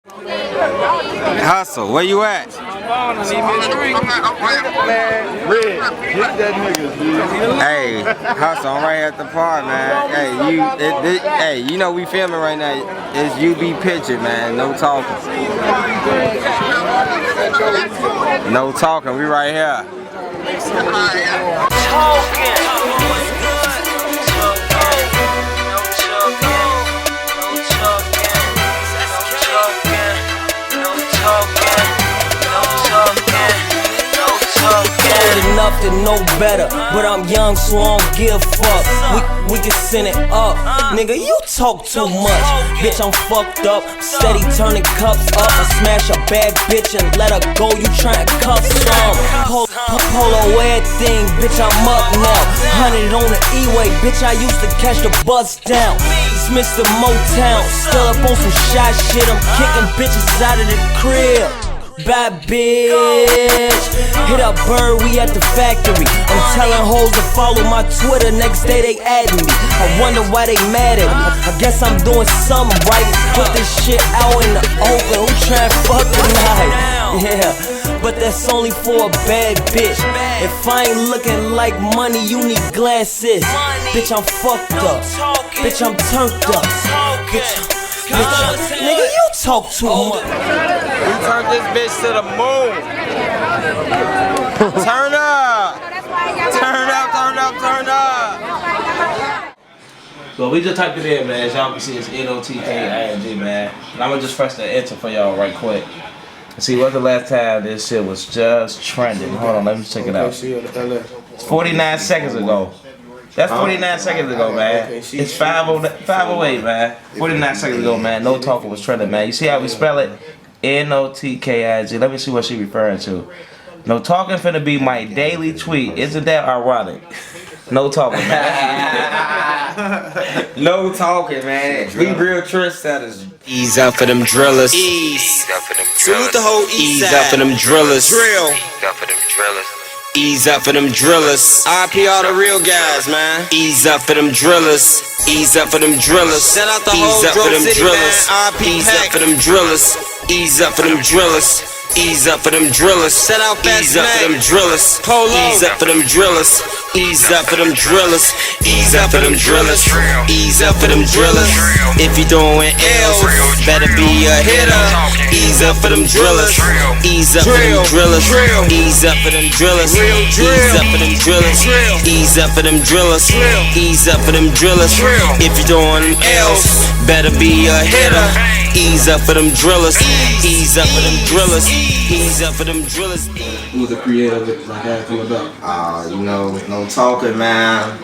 Hustle, where you at? Hey, Hustle, I'm right at the park, man. Hey, you know we filming right now. It's UB picture, man. No talking. No talking. We right here. Enough to know better, but I'm young, so I don't give a fuck. We can send it up, nigga. You talk too much, bitch. I'm fucked up, steady turning cups up. I smash a bad bitch and let her go. You tryna cuff some polo everything, bitch. I'm up now. 100 on the E-way, bitch. I used to catch the bus down. It's Mr. Motown, still up on some shy shit. I'm kicking bitches out of the crib. Bad bitch, hit up Bird, we at the factory. I'm telling hoes to follow my Twitter, next day they adding me. I wonder why they mad at me. I guess I'm doing something right. Put this shit out in the open, who tryna fuck tonight? Yeah, but that's only for a bad bitch. If I ain't looking like money, you need glasses. Bitch, I'm fucked up. Bitch, I'm turned up. Bitch, nigga, you talk too much. We turned this bitch to the moon. Turn up. Turn up, turn up, turn up. So we just typed it in, man. As y'all can see, it's NOTKING, man. And I'm gonna just press the enter for y'all right quick. See, what's the last time this shit was just trending? Hold on, let me check it out. It's 49 seconds ago. That's 49 seconds ago, man. It's 508, man. 49 seconds ago, man. No talking was trending, man. You see how we spell it? NOTKING. Let me see what she referring to. No talking finna be my daily tweet. Isn't that ironic? No talking, man. No talking, man. We real trendsetters. Ease up for them drillers. Ease up for them drillers. Salute the whole east side. Ease up for them drillers. Drill. Ease up for them drillers. Ease up for them drillers. RP all the real guys, man. Ease up for them drillers. Ease up for them drillers. Shout out the whole drillers. Ease up for them drillers. Ease up for them drillers. Ease up for them drillers. Set out ease up for them drillers. Ease up for them drillers. Ease up for them drillers. Ease up for them drillers. Ease up for them drillers. If you doing L's, better be a hitter. Ease up for them drillers. Ease up for them drillers. Ease up for them drillers. Ease up for them drillers. Ease up for them drillers. Ease up for them drillers. If you doing L's, better be a hitter. Ease up for them drillers. Ease up for them drillers. Ease up for them drillers. Who was the creator of it? Like, how it come about? You know, no talking, man.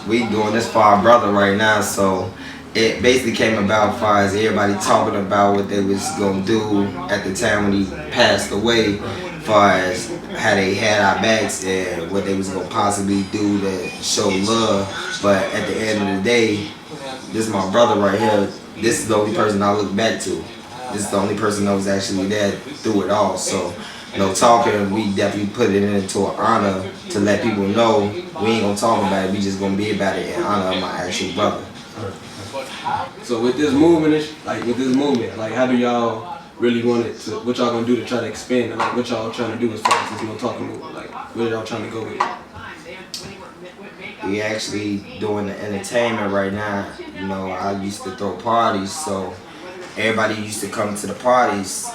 We doing this for our brother right now, so it basically came about as far as everybody talking about what they was gonna do at the time when he passed away, as far as how they had our backs and what they was gonna possibly do to show love. But at the end of the day, this is my brother right here. This is the only person I look back to. This is the only person that was actually there through it all. So, no talking, we definitely put it into an honor to let people know we ain't gonna talk about it, we just gonna be about it in honor of my actual brother. So with this movement, how do y'all really want it to, what y'all gonna do to try to expand it? Like, what y'all trying to do as far as this no talking movement? Like, where y'all trying to go with it? We actually doing the entertainment right now. You know, I used to throw parties, so everybody used to come to the parties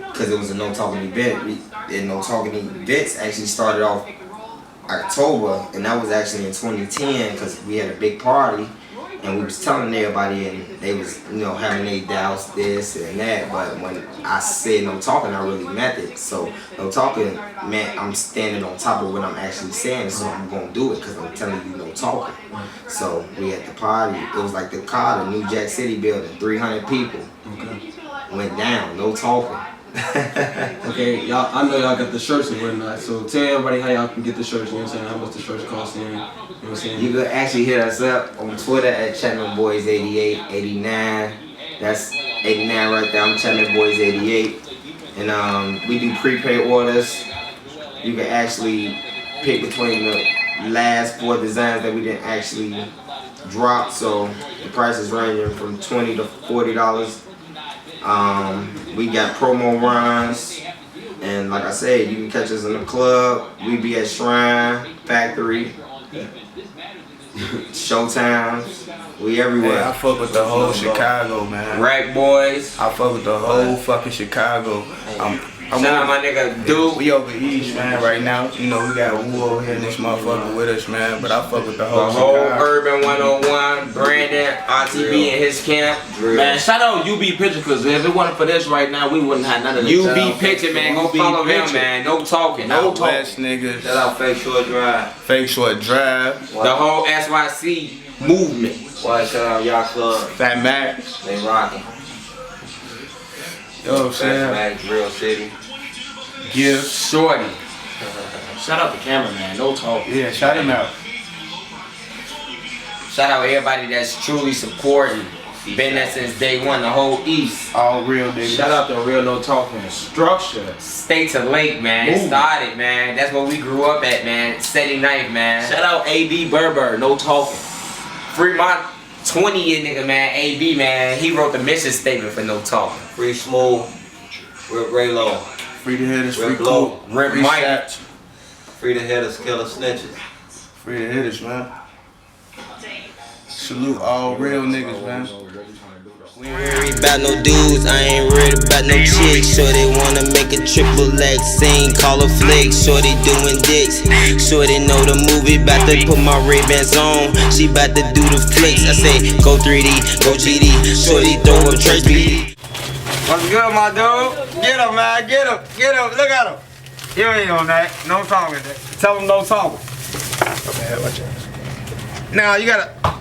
because it was a no talking event. And no talking events actually started off October, and that was actually in 2010 because we had a big party and we was telling everybody, and they was, you know, having their doubts, this and that. But when I said no talking, I really meant it. So no talking meant I'm standing on top of what I'm actually saying, so I'm gonna do it because I'm telling you no talking. So we at the party. It was like the Carter, New Jack City building, 300 people. Went down, no talking. Okay, y'all. I know y'all got the shirts and whatnot. So tell everybody how y'all can get the shirts. You know what I'm saying? How much the shirts cost? You know what I'm saying? You can actually hit us up on Twitter at CHATMAN 89. That's 89 right there. I'm CHATMAN 88. And we do prepaid orders. You can actually pick between the last 4 designs that we didn't actually drop. So the prices ranging from $20 to $40. We got promo runs, and like I said, you can catch us in the club. We be at Shrine, Factory, Showtimes. We everywhere. Hey, I fuck with the whole Chicago, man. Rack Boys. I fuck with the whole fucking Chicago. Shout out my nigga Duke. We over east, man, right now. You know, we got Wu over here, this motherfucker with us, man. But I fuck with the whole Chicago. Urban 101, Brandon, RTB in his camp. Man, shout out UB Picture, cause if it wasn't for this right now, we wouldn't have none of this. UB Picture, man. Go follow him, man. No talking. No West niggas. Shout out Fake Short Drive. Fake Short Drive. The whole SYC movement. Why shout out y'all club. Fat Max. They rocking. You know what I'm saying? Max, Real City. Give. Shorty. Shout out the cameraman, no talking. Yeah, shout him out. Shout out everybody that's truly supporting. Been there since day one, the whole East. All real niggas. Shout out the real no talking structure. State to Lake, man. It started, man. That's where we grew up at, man. Steady knife, man. Shout out AD Berber, no talking. Free my 20-year nigga, man. AB, man. He wrote the mission statement for No Talking. Free Smooth. Rip Raylo. Free the hitters, free Rip Low. cool. Rip Free Mike. shots. Free the hitters, killer snitches. Free the hitters, man. Salute all real niggas, man. We ain't worried about no dudes, I ain't worried about no chicks. Sure they wanna make a triple X scene, call a flick. Sure they doing dicks, sure they know the movie. Bout to put my Ray-Bans on, she bout to do the flicks. I say, go 3D, go GD, sure they throw up trace BD. What's good, my dude? Get him, man. Get him. Get him. Look at him. You ain't on that. No talking. Tell him no talking. Okay, watch out. Now you gotta.